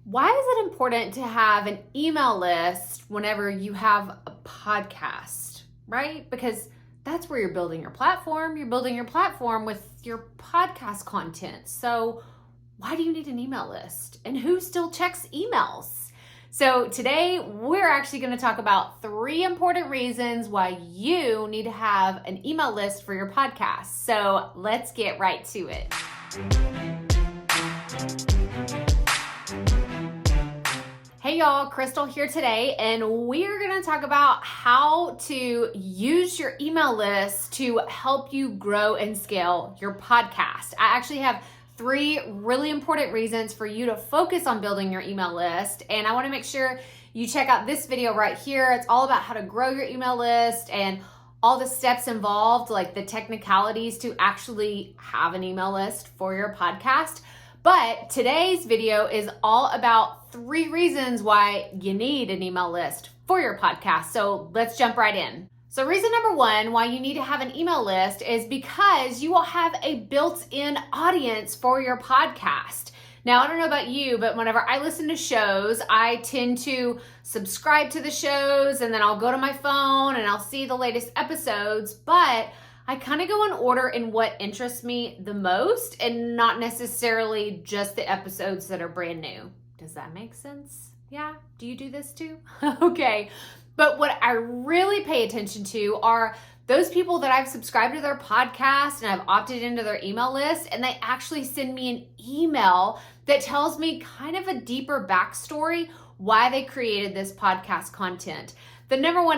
Why is it important to have an email list whenever you have a podcast, right? Because that's where you're building your platform. You're building your platform with your podcast content. So why do you need an email list? And who still checks emails? So today we're actually going to talk about 3 important reasons why you need to have an email list for your podcast. So let's get right to it. Hey y'all, Krystal here today, and we're going to talk about how to use your email list to help you grow and scale your podcast. I actually have 3 really important reasons for you to focus on building your email list, and I want to make sure you check out this video right here. It's all about how to grow your email list and all the steps involved, like the technicalities to actually have an email list for your podcast. But today's video is all about 3 reasons why you need an email list for your podcast. So let's jump right in. So reason number 1 why you need to have an email list is because you will have a built-in audience for your podcast. Now, I don't know about you, but whenever I listen to shows, I tend to subscribe to the shows and then I'll go to my phone and I'll see the latest episodes, but I kind of go in order in what interests me the most and not necessarily just the episodes that are brand new. Does that make sense? Yeah? Do you do this too? Okay. But what I really pay attention to are those people that I've subscribed to their podcast and I've opted into their email list, and they actually send me an email that tells me kind of a deeper backstory why they created this podcast content. The number one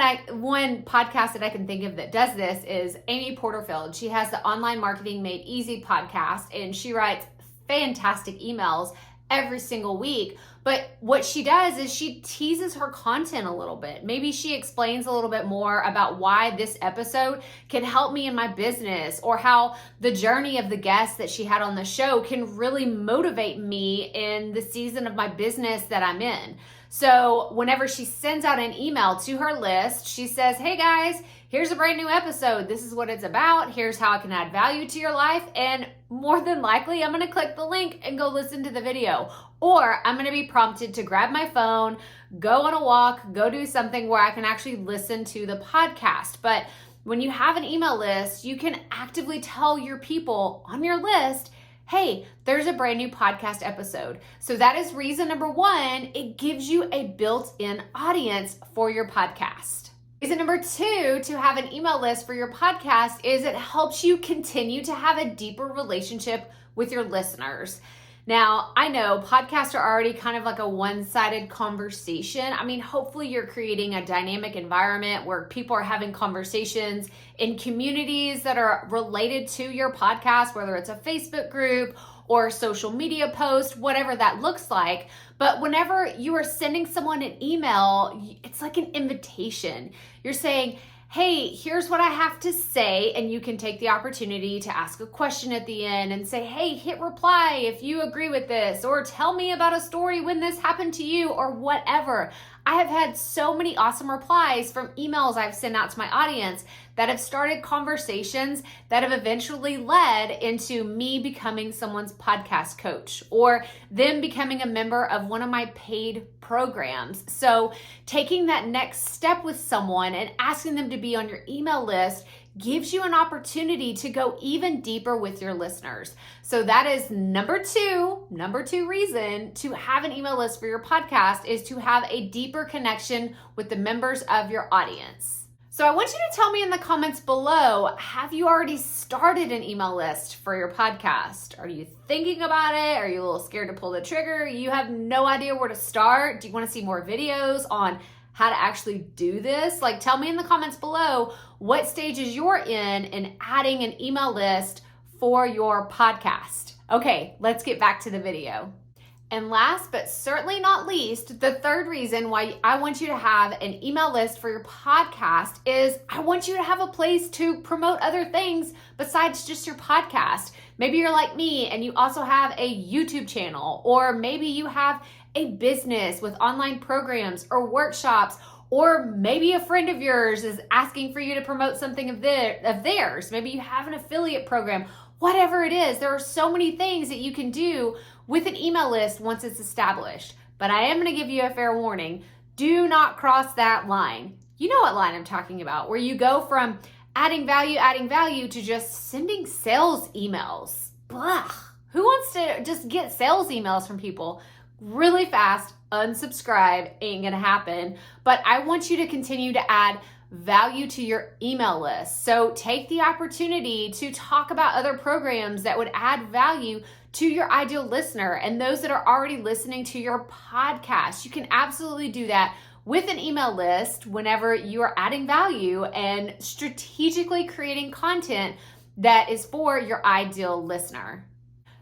podcast that I can think of that does this is Amy Porterfield. She has the Online Marketing Made Easy podcast, and she writes fantastic emails every single week. But what she does is she teases her content a little bit. Maybe she explains a little bit more about why this episode can help me in my business, or how the journey of the guests that she had on the show can really motivate me in the season of my business that I'm in. So whenever she sends out an email to her list, she says, hey guys, here's a brand new episode. This is what it's about. Here's how I can add value to your life. And more than likely, I'm going to click the link and go listen to the video. Or I'm going to be prompted to grab my phone, go on a walk, go do something where I can actually listen to the podcast. But when you have an email list, you can actively tell your people on your list, hey, there's a brand new podcast episode. So that is reason number 1. It gives you a built-in audience for your podcast. Reason number 2 to have an email list for your podcast is it helps you continue to have a deeper relationship with your listeners. Now, I know podcasts are already kind of like a one-sided conversation. I mean, hopefully you're creating a dynamic environment where people are having conversations in communities that are related to your podcast, whether it's a Facebook group or a social media post, whatever that looks like. But whenever you are sending someone an email, it's like an invitation. You're saying, hey, here's what I have to say, and you can take the opportunity to ask a question at the end and say, hey, hit reply if you agree with this, or tell me about a story when this happened to you, or whatever. I have had so many awesome replies from emails I've sent out to my audience that have started conversations that have eventually led into me becoming someone's podcast coach, or them becoming a member of one of my paid programs. So taking that next step with someone and asking them to be on your email list gives you an opportunity to go even deeper with your listeners. So that is number 2 reason to have an email list for your podcast, is to have a deeper connection with the members of your audience. So I want you to tell me in the comments below, have you already started an email list for your podcast? Are you thinking about it? Are you a little scared to pull the trigger? You have no idea where to start? Do you want to see more videos on how to actually do this? Like, tell me in the comments below what stages you're in adding an email list for your podcast. Okay, let's get back to the video. And last but certainly not least, the 3rd reason why I want you to have an email list for your podcast is I want you to have a place to promote other things besides just your podcast. Maybe you're like me and you also have a YouTube channel, or maybe you have a business with online programs or workshops, or maybe a friend of yours is asking for you to promote something of theirs. Maybe you have an affiliate program. Whatever it is, there are so many things that you can do with an email list once it's established. but I am going to give you a fair warning. Do not cross that line. You know what line I'm talking about, where you go from adding value to just sending sales emails. Blah. Who wants to just get sales emails from people really fast? Unsubscribe, ain't gonna happen. But I want you to continue to add value to your email list. So take the opportunity to talk about other programs that would add value to your ideal listener and those that are already listening to your podcast. You can absolutely do that with an email list whenever you are adding value and strategically creating content that is for your ideal listener.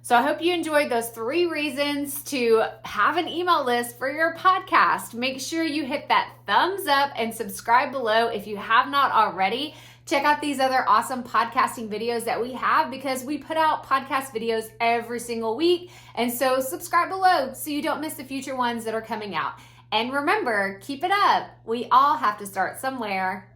So I hope you enjoyed those 3 reasons to have an email list for your podcast. Make sure you hit that thumbs up and subscribe below if you have not already. Check out these other awesome podcasting videos that we have because we put out podcast videos every single week. And so subscribe below so you don't miss the future ones that are coming out. And remember, keep it up. We all have to start somewhere.